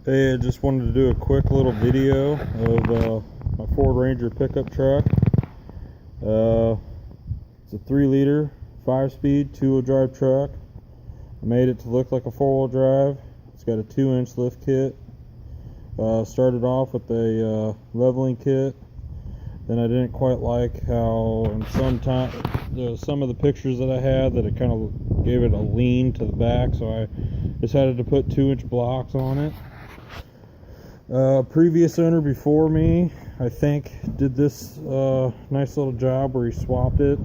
Hey, I just wanted to do a quick little video of my Ford Ranger pickup truck. It's a 3-liter, 5-speed, 2-wheel drive truck. I made it to look like a 4-wheel drive. It's got a 2-inch lift kit. Started off with a leveling kit. Then I didn't quite like how in some of the pictures that I had that it kind of gave it a lean to the back, so I decided to put 2-inch blocks on it. Previous owner before me, I think, did this nice little job where he swapped it.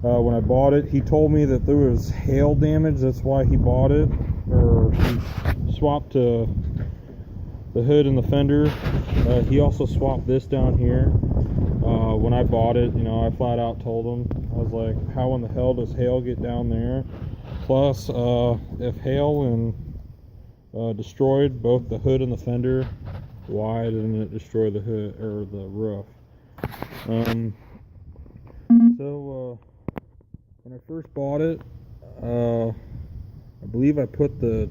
When I bought it, he told me that there was hail damage, that's why he bought it, or he swapped the hood and the fender. He also swapped this down here. When I bought it, I flat out told him, I was like, how in the hell does hail get down there? Plus, if hail and destroyed both the hood and the fender, why didn't it destroy the hood or the roof? So when I first bought it, I believe I put the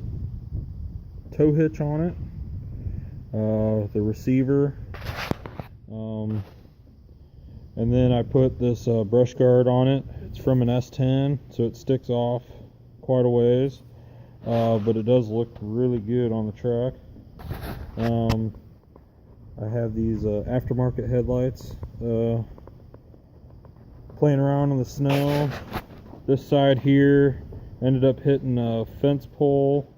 tow hitch on it, the receiver, and then I put this brush guard on it. It's from an S10, so it sticks off quite a ways. But it does look really good on the truck. I have these Aftermarket headlights. Playing around in the snow. This side here ended up hitting a fence pole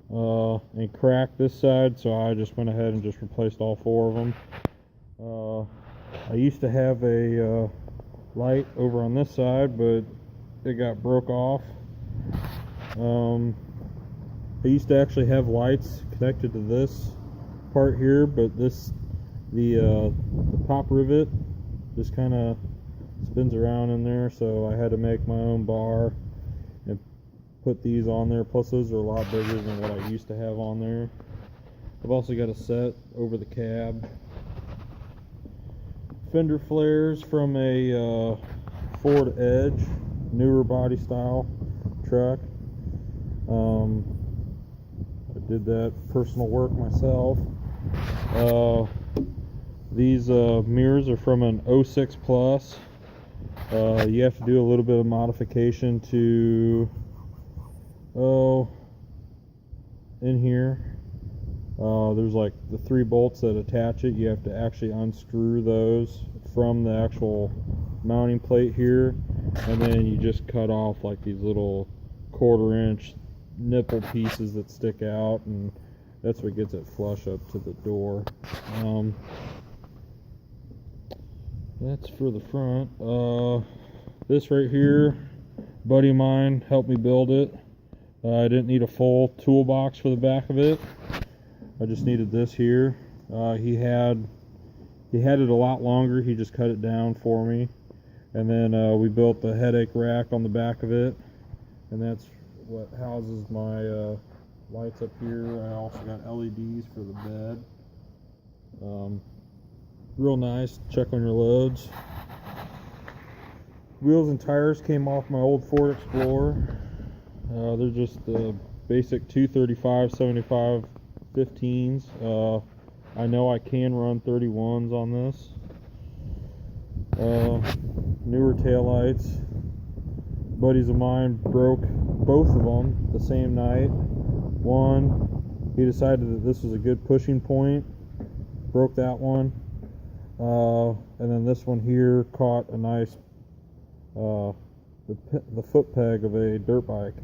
and cracked this side, so I just went ahead and just replaced all 4 of them. I used to have a light over on this side, but it got broke off. I used to actually have lights connected to this part here, but the pop rivet just kind of spins around in there, so I had to make my own bar and put these on there. Plus those are a lot bigger than what I used to have on there. I've also got a set over the cab. Fender flares from a Ford Edge, newer body style truck. I did that personal work myself. These mirrors are from an 06 Plus. You have to do a little bit of modification to in here. There's like the 3 bolts that attach it. You have to actually unscrew those from the actual mounting plate here, and then you just cut off like these little 1/4-inch nipple pieces that stick out, and that's what gets it flush up to the door. That's for the front. This right here, a buddy of mine helped me build it. I didn't need a full toolbox for the back of it. I just needed this here. He had it a lot longer. He just cut it down for me, and then we built the headache rack on the back of it, and that's what houses my lights up here. I also got LEDs for the bed. Real nice. Check on your loads. Wheels and tires came off my old Ford Explorer. They're just the basic 235/75 15s. I know I can run 31s on this. Newer taillights. Buddies of mine broke both of them the same night. One, he decided that this was a good pushing point, broke that one, and then this one here caught a nice the foot peg of a dirt bike.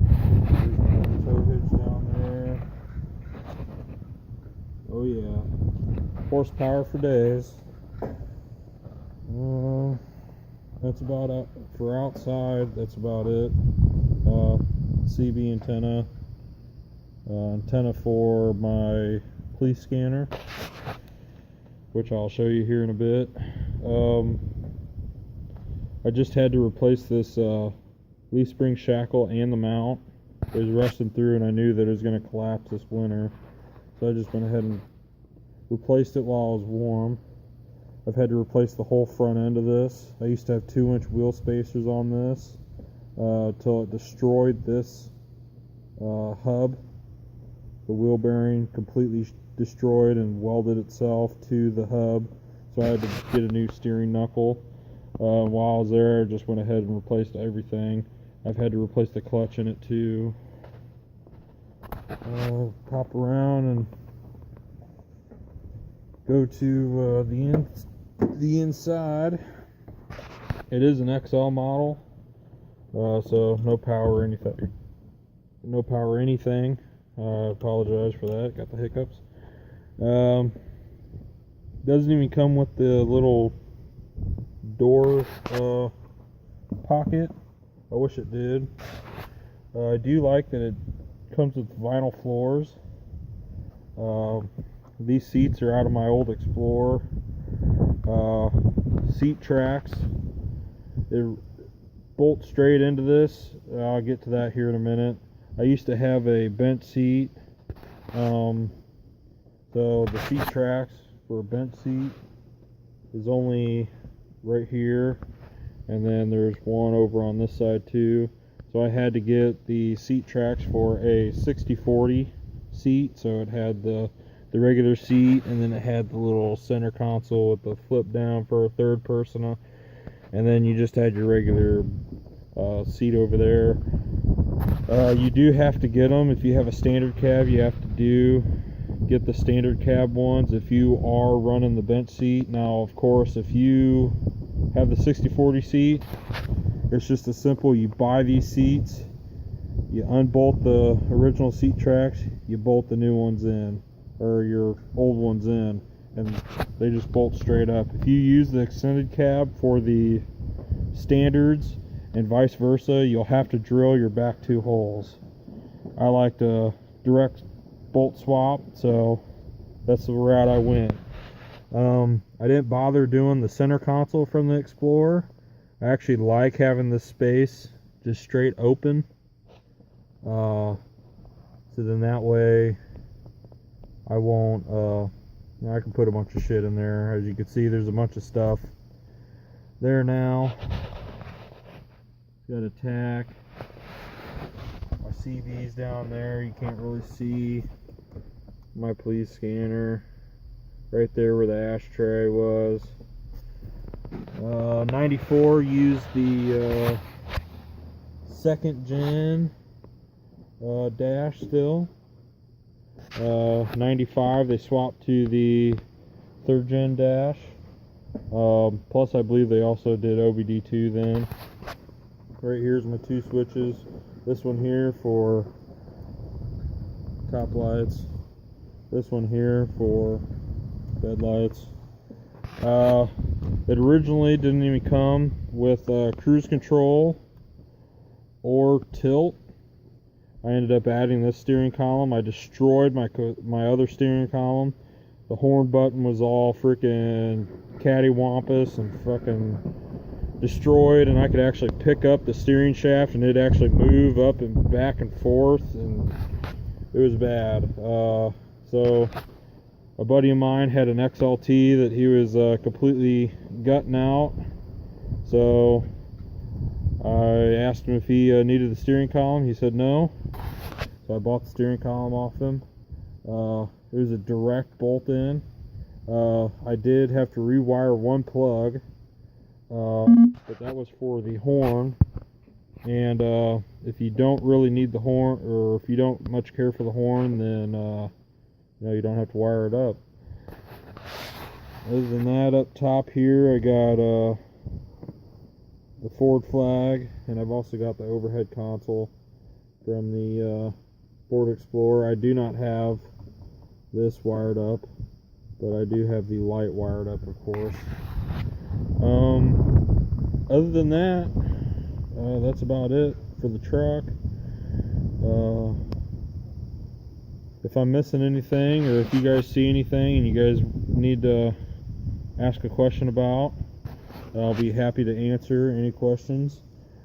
There's my tow hitch down there. Oh yeah, horsepower for days. That's about it for outside. That's about it. CB antenna, antenna for my police scanner, which I'll show you here in a bit. I just had to replace this leaf spring shackle and the mount. It was rusting through, and I knew that it was going to collapse this winter, so I just went ahead and replaced it while it was warm. I've had to replace the whole front end of this. I used to have 2-inch wheel spacers on this till it destroyed this hub the wheel bearing completely destroyed and welded itself to the hub, so I had to get a new steering knuckle. While I was there, I just went ahead and replaced everything. I've had to replace the clutch in it too. Pop around and go to the inside. It is an XL model, so no power or anything. No power or anything. I apologize for that. Got the hiccups. Doesn't even come with the little door pocket. I wish it did. I do like that it comes with vinyl floors. These seats are out of my old Explorer. Seat tracks. It bolts straight into this. I'll get to that here in a minute. I used to have a bench seat. So the seat tracks for a bench seat is only right here, and then there's one over on this side too. So I had to get the seat tracks for a 60/40 seat, so it had the regular seat, and then it had the little center console with the flip down for a third person, and then you just had your regular seat over there. You do have to get them if you have a standard cab. You have to get the standard cab ones if you are running the bench seat. Now, of course, if you have the 60/40 seat, it's just as simple. You buy these seats, you unbolt the original seat tracks, you bolt the new ones in, or your old ones in, and they just bolt straight up. If you use the extended cab for the standards and vice versa, you'll have to drill your back two holes. I like to direct bolt swap, so that's the route I went. I didn't bother doing the center console from the Explorer. I actually like having this space just straight open, so then that way I won't I can put a bunch of shit in there. As you can see, there's a bunch of stuff there now. Got a tack, my CV's down there, you can't really see. My police scanner right there where the ashtray was. 94 used the second gen dash still. 95 they swapped to the third gen dash. Plus I believe they also did OBD2 then. Right here's my two switches. This one here for top lights. This one here for bed lights. It originally didn't even come with cruise control or tilt. I ended up adding this steering column. I destroyed my other steering column. The horn button was all freaking cattywampus and fucking destroyed, and I could actually pick up the steering shaft and it'd actually move up and back and forth, and it was bad. So a buddy of mine had an XLT that he was completely gutting out, so I asked him if he needed the steering column. He said no, so I bought the steering column off him. It was a direct bolt in. I did have to rewire one plug, but that was for the horn. And if you don't really need the horn, or if you don't much care for the horn, then you don't have to wire it up. Other than that, up top here I got the Ford flag, and I've also got the overhead console from the Ford Explorer. I do not have this wired up, but I do have the light wired up, of course. Other than that, that's about it for the truck. If I'm missing anything, or if you guys see anything and you guys need to ask a question about, I'll be happy to answer any questions.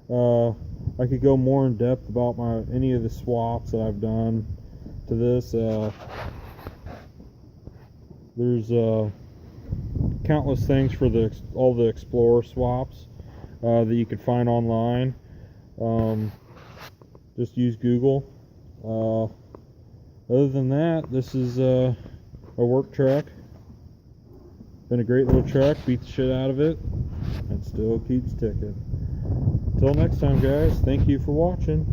I could go more in depth about any of the swaps that I've done to this. There's countless things for all the Explorer swaps that you could find online. Just use Google. Other than that, this is a work truck. Been a great little truck, beat the shit out of it, and still keeps ticking. Till next time, guys, thank you for watching.